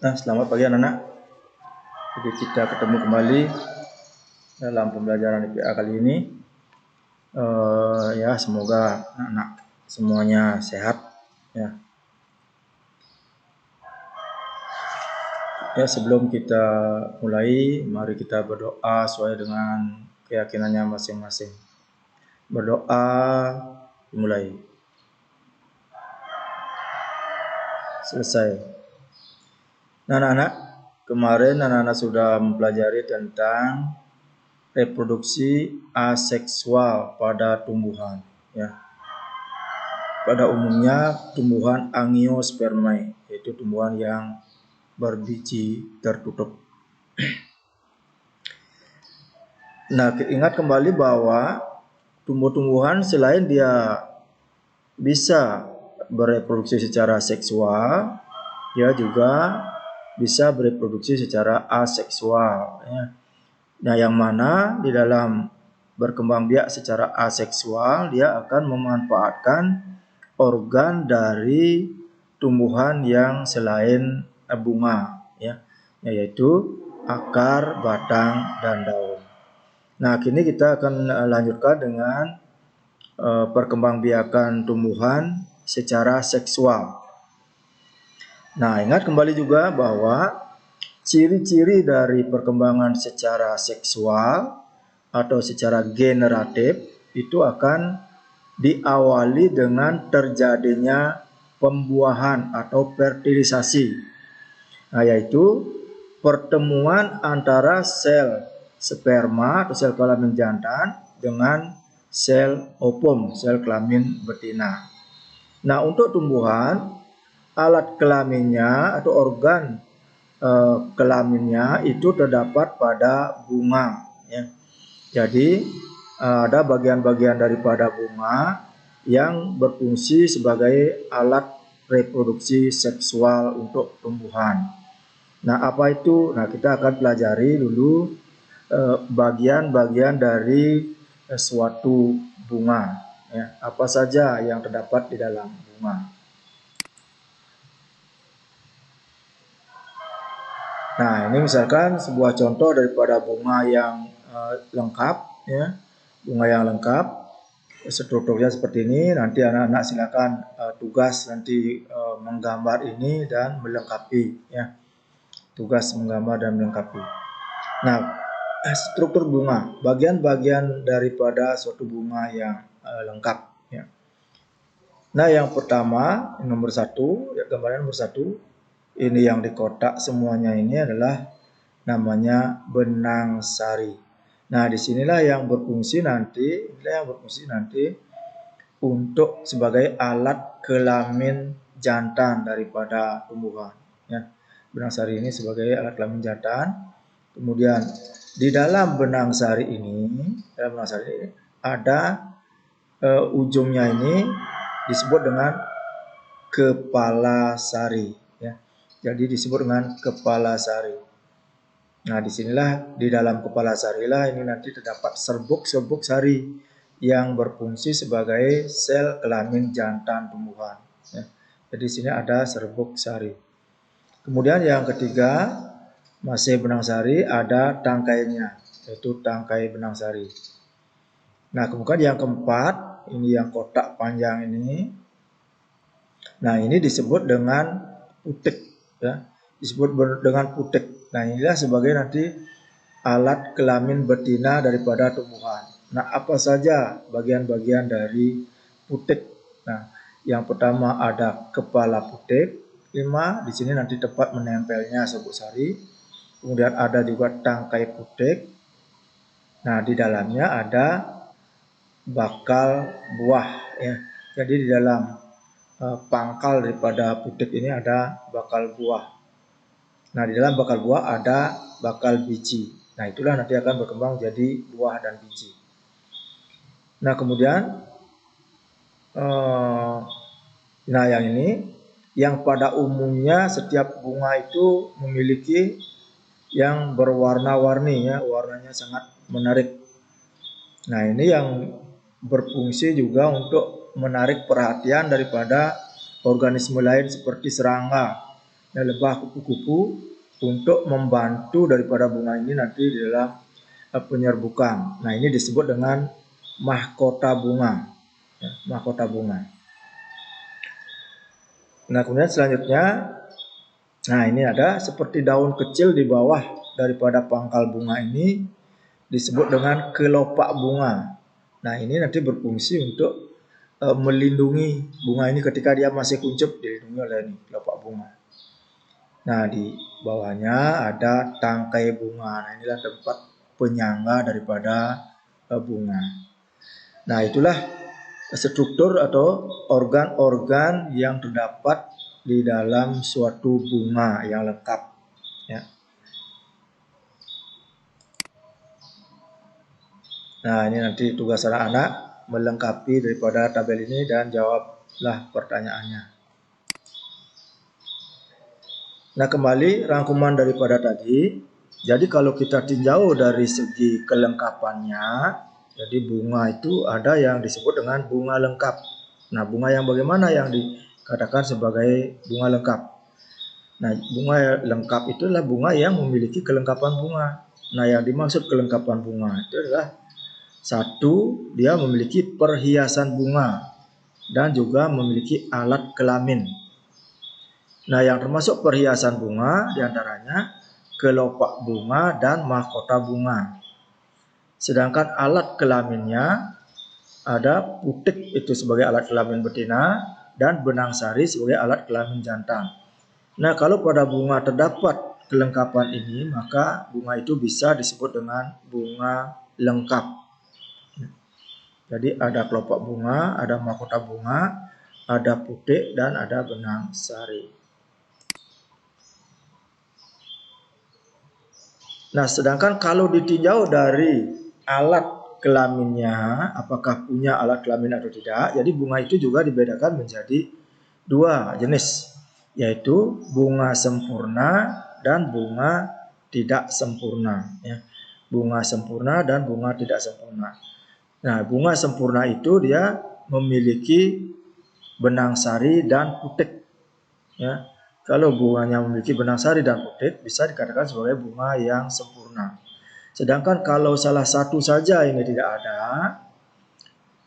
Nah, selamat pagi anak-anak. Jadi kita ketemu kembali dalam pembelajaran IPA kali ini. Ya, semoga anak-anak semuanya sehat. Ya. Ya, sebelum kita mulai, mari kita berdoa sesuai dengan keyakinannya masing-masing. Berdoa dimulai. Selesai. Nah, anak-anak, kemarin anak-anak sudah mempelajari tentang reproduksi aseksual pada tumbuhan, ya. Pada umumnya tumbuhan Angiospermae, yaitu tumbuhan yang berbiji tertutup. Nah, ingat kembali bahwa tumbuh-tumbuhan selain dia bisa bereproduksi secara seksual, dia juga bisa bereproduksi secara aseksual, ya. Nah, yang mana di dalam berkembang biak secara aseksual, dia akan memanfaatkan organ dari tumbuhan yang selain bunga, ya, yaitu akar, batang, dan daun. Nah, kini kita akan lanjutkan dengan perkembangbiakan tumbuhan secara seksual. Nah, ingat kembali juga bahwa ciri-ciri dari perkembangan secara seksual atau secara generatif itu akan diawali dengan terjadinya pembuahan atau fertilisasi. Nah, yaitu pertemuan antara sel sperma atau sel kelamin jantan dengan sel ovum, sel kelamin betina. Nah, untuk tumbuhan, alat kelaminnya atau organ kelaminnya itu terdapat pada bunga, ya. Jadi ada bagian-bagian daripada bunga yang berfungsi sebagai alat reproduksi seksual untuk tumbuhan. Nah, apa itu? Nah, kita akan pelajari dulu bagian-bagian dari suatu bunga, ya. Apa saja yang terdapat di dalam bunga. Nah, ini misalkan sebuah contoh daripada bunga yang lengkap, ya. Bunga yang lengkap, strukturnya seperti ini. Nanti anak-anak silakan tugas nanti menggambar ini dan melengkapi, ya. Tugas menggambar dan melengkapi. Nah, struktur bunga, bagian-bagian daripada suatu bunga yang lengkap, ya. Nah, yang pertama, nomor 1, ya, gambaran nomor 1, ini yang di kotak semuanya ini adalah namanya benang sari. Nah, disinilah yang berfungsi nanti, untuk sebagai alat kelamin jantan daripada tumbuhan, ya. Benang sari ini sebagai alat kelamin jantan. Kemudian di dalam benang sari ini, ada ujungnya ini disebut dengan kepala sari, ya. Jadi disebut dengan kepala sari. Nah, disinilah di dalam kepala sari lah ini nanti terdapat serbuk-serbuk sari yang berfungsi sebagai sel kelamin jantan tumbuhan, ya. Jadi di sini ada serbuk sari. Kemudian yang ketiga, masih benang sari, ada tangkainya, yaitu tangkai benang sari. Nah, kemudian yang keempat, ini yang kotak panjang ini. Nah, ini disebut dengan putik, ya. Disebut dengan putik. Nah, inilah sebagai nanti alat kelamin betina daripada tumbuhan. Nah, apa saja bagian-bagian dari putik? Nah, yang pertama ada kepala putik, 5. Di sini nanti tempat menempelnya serbuk sari. Kemudian ada juga tangkai putik. Nah, di dalamnya ada bakal buah, ya. Jadi di dalam pangkal daripada putik ini ada bakal buah. Nah, di dalam bakal buah ada bakal biji. Nah, itulah nanti akan berkembang jadi buah dan biji. Nah, kemudian nah, yang ini, yang pada umumnya setiap bunga itu memiliki yang berwarna-warni, ya, warnanya sangat menarik. Nah, ini yang berfungsi juga untuk menarik perhatian daripada organisme lain seperti serangga dan lebah kupu-kupu untuk membantu daripada bunga ini nanti di dalam penyerbukan. Nah, ini disebut dengan mahkota bunga, ya, mahkota bunga. Nah, kemudian selanjutnya, nah, ini ada seperti daun kecil di bawah daripada pangkal bunga ini disebut dengan kelopak bunga. Nah, ini nanti berfungsi untuk melindungi bunga ini ketika dia masih kuncup, dilindungi oleh ini, kelopak bunga. Nah, di bawahnya ada tangkai bunga. Nah, inilah tempat penyangga daripada bunga. Nah, itulah struktur atau organ-organ yang terdapat di dalam suatu bunga yang lengkap. Ya. Nah, ini nanti tugas anak-anak melengkapi daripada tabel ini dan jawablah pertanyaannya. Nah, kembali rangkuman daripada tadi. Jadi kalau kita tinjau dari segi kelengkapannya, jadi bunga itu ada yang disebut dengan bunga lengkap. Nah, bunga yang bagaimana yang dikatakan sebagai bunga lengkap? Nah, bunga lengkap itu adalah bunga yang memiliki kelengkapan bunga. Nah, yang dimaksud kelengkapan bunga itu adalah satu, dia memiliki perhiasan bunga dan juga memiliki alat kelamin. Nah, yang termasuk perhiasan bunga diantaranya kelopak bunga dan mahkota bunga. Sedangkan alat kelaminnya ada putik itu sebagai alat kelamin betina dan benang sari sebagai alat kelamin jantan. Nah, kalau pada bunga terdapat kelengkapan ini, maka bunga itu bisa disebut dengan bunga lengkap. Jadi ada kelopak bunga, ada mahkota bunga, ada putik, dan ada benang sari. Nah, sedangkan kalau ditinjau dari alat kelaminnya, apakah punya alat kelamin atau tidak, jadi bunga itu juga dibedakan menjadi dua jenis, yaitu bunga sempurna dan bunga tidak sempurna. Ya. Bunga sempurna dan bunga tidak sempurna. Nah, bunga sempurna itu dia memiliki benang sari dan putik. Ya. Kalau bunganya memiliki benang sari dan putik, bisa dikatakan sebagai bunga yang sempurna. Sedangkan kalau salah satu saja ini tidak ada,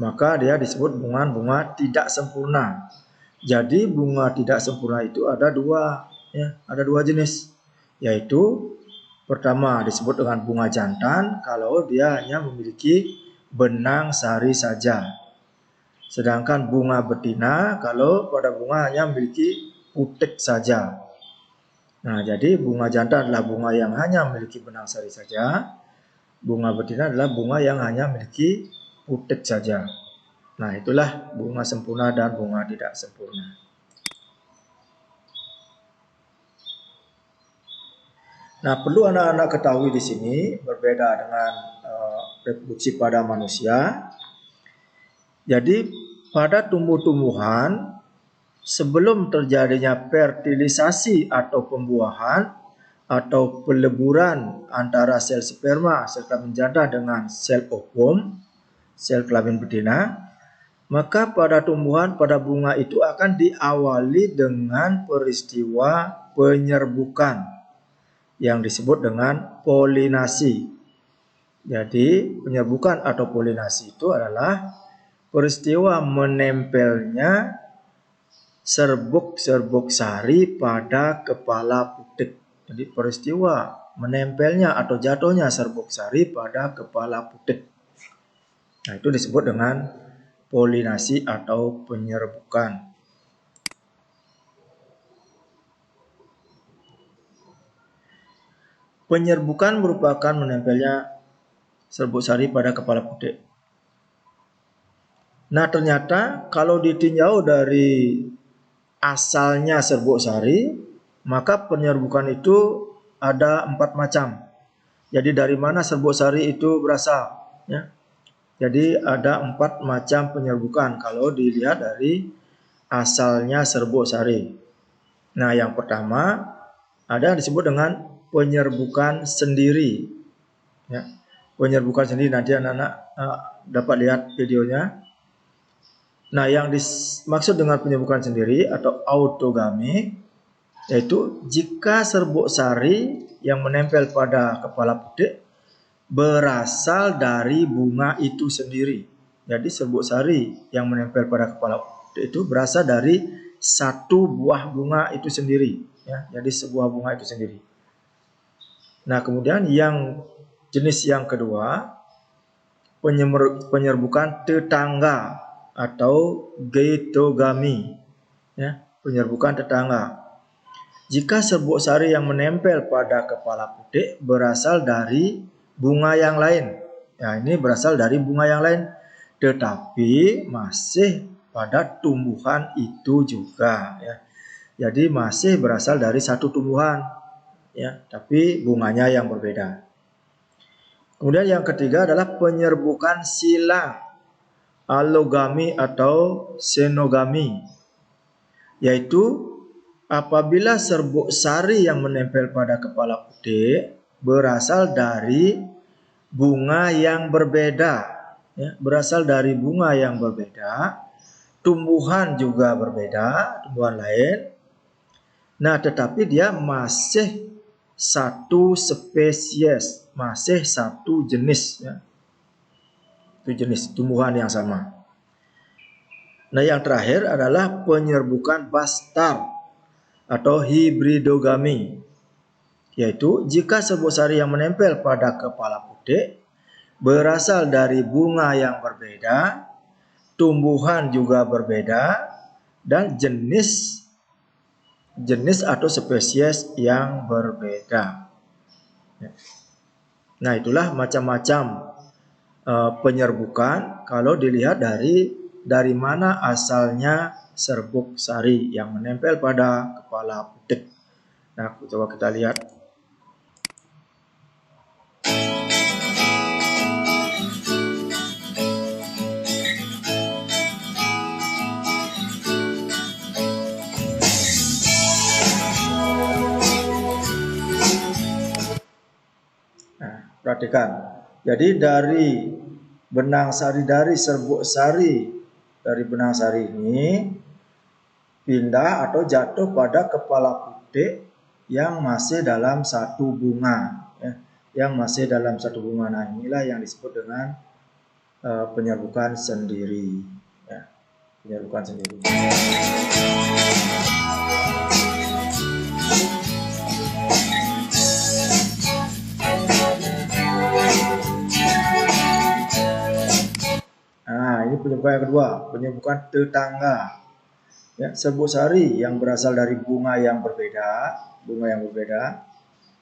maka dia disebut bunga tidak sempurna. Jadi bunga tidak sempurna itu ada dua, ya, ada dua jenis, yaitu pertama disebut dengan bunga jantan kalau dia hanya memiliki benang sari saja. Sedangkan bunga betina kalau pada bunga hanya memiliki putik saja. Nah, jadi bunga jantan adalah bunga yang hanya memiliki benang sari saja. Bunga betina adalah bunga yang hanya memiliki putik saja. Nah, itulah bunga sempurna dan bunga tidak sempurna. Nah, perlu anak-anak ketahui di sini berbeda dengan reproduksi pada manusia. Jadi pada tumbuh-tumbuhan sebelum terjadinya fertilisasi atau pembuahan atau peleburan antara sel sperma, sel kelamin jantan dengan sel ovum, sel kelamin betina, maka pada tumbuhan, pada bunga itu akan diawali dengan peristiwa penyerbukan yang disebut dengan polinasi. Jadi penyerbukan atau polinasi itu adalah peristiwa menempelnya serbuk-serbuk sari pada kepala putik. Jadi peristiwa menempelnya atau jatuhnya serbuk sari pada kepala putik. Nah, itu disebut dengan polinasi atau penyerbukan. Penyerbukan merupakan menempelnya serbuk sari pada kepala putik. Nah, ternyata kalau ditinjau dari asalnya serbuk sari, maka penyerbukan itu ada 4 macam. Jadi dari mana serbuk sari itu berasal? Ya. Jadi ada 4 macam penyerbukan kalau dilihat dari asalnya serbuk sari. Nah, yang pertama ada disebut dengan penyerbukan sendiri. Ya. Penyerbukan sendiri, nanti anak-anak dapat lihat videonya. Nah, yang dimaksud dengan penyerbukan sendiri atau autogami yaitu jika serbuk sari yang menempel pada kepala putik berasal dari bunga itu sendiri. Jadi serbuk sari yang menempel pada kepala putik itu berasal dari satu buah bunga itu sendiri. Ya, jadi sebuah bunga itu sendiri. Nah, kemudian yang jenis yang kedua, penyerbukan tetangga atau geitogami, ya, penyerbukan tetangga. Jika serbuk sari yang menempel pada kepala putik berasal dari bunga yang lain, ya ini berasal dari bunga yang lain, tetapi masih pada tumbuhan itu juga, ya. Jadi masih berasal dari satu tumbuhan, ya, tapi bunganya yang berbeda. Kemudian yang ketiga adalah penyerbukan silang, allogami atau xenogami, yaitu apabila serbuk sari yang menempel pada kepala putik berasal dari bunga yang berbeda, ya, berasal dari bunga yang berbeda, tumbuhan juga berbeda, tumbuhan lain. Nah, tetapi dia masih satu spesies, masih satu jenis, ya. Itu jenis tumbuhan yang sama. Nah, yang terakhir adalah penyerbukan bastard atau hibridogami, yaitu jika serbuk sari yang menempel pada kepala putik berasal dari bunga yang berbeda, tumbuhan juga berbeda, dan jenis atau spesies yang berbeda. Nah, itulah macam-macam penyerbukan kalau dilihat dari mana asalnya serbuk sari yang menempel pada kepala putik. Nah, coba kita lihat. Perhatikan, jadi dari benang sari, dari serbuk sari dari benang sari ini pindah atau jatuh pada kepala putik yang masih dalam satu bunga, ya, yang masih dalam satu bunga. Nah, inilah yang disebut dengan penyerbukan sendiri, ya, penyerbukan sendiri. Ini penyerbukan yang kedua, penyerbukan tetangga. Ya, serbuk sari yang berasal dari bunga yang berbeda,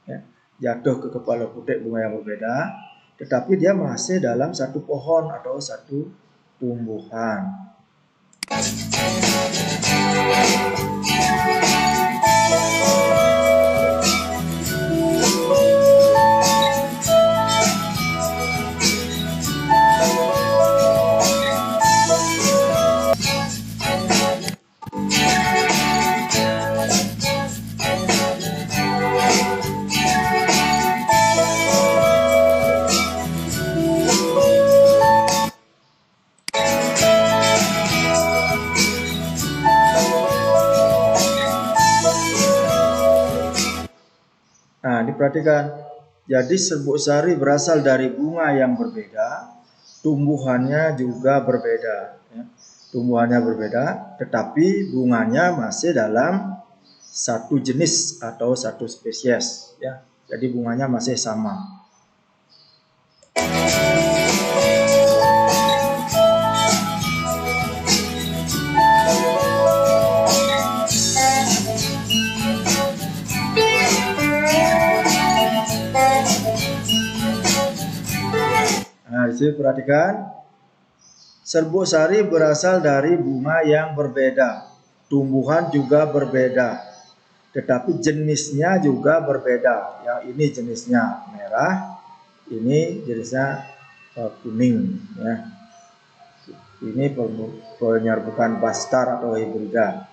ya, jatuh ke kepala putik bunga yang berbeda, tetapi dia masih dalam satu pohon atau satu tumbuhan. Nah, diperhatikan. Jadi serbuk sari berasal dari bunga yang berbeda, tumbuhannya juga berbeda, ya. Tumbuhannya berbeda, tetapi bunganya masih dalam satu jenis atau satu spesies, ya. Jadi bunganya masih sama. Nah, di sini perhatikan, serbuk sari berasal dari bunga yang berbeda, tumbuhan juga berbeda, tetapi jenisnya juga berbeda. Yang ini jenisnya merah, ini jenisnya kuning, ya. Ini penyerbukan bastard atau hibrida.